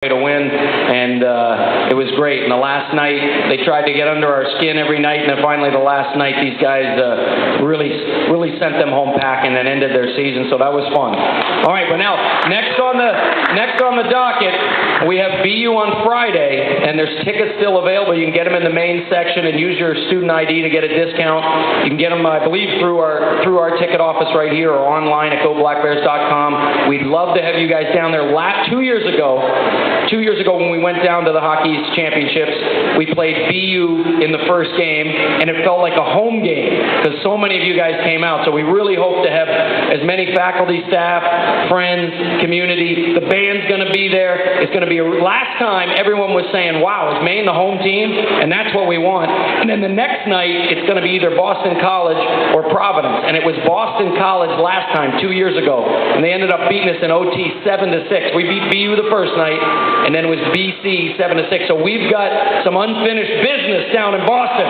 to win, and it was great. And the last night, they tried to get under our skin every night, and then finally the last night, these guys really sent them home packing and ended their season, so that was fun. All right, but now, next on the docket, we have BU on Friday, and there's tickets still available. You can get them in the main section and use your student ID to get a discount. You can get them, I believe, through our ticket office right here or online at GoBlackBears.com. We'd love to have you guys down there. 2 years ago when we went down to the Hockey East Championships, we played BU in the first game, and it felt like a home game because so many of you guys came out. So we really hope to have as many faculty, staff, friends, community. The band's going to be there. It's going to be last time everyone was saying, wow, is Maine the home team? And that's what we want. And then the next night, it's going to be either Boston College or Providence. And it was Boston College last time, 2 years ago. And they ended up beating us in OT 7-6. We beat BU the first night, and then it was BC 7-6. So we've got some unfinished business down in Boston.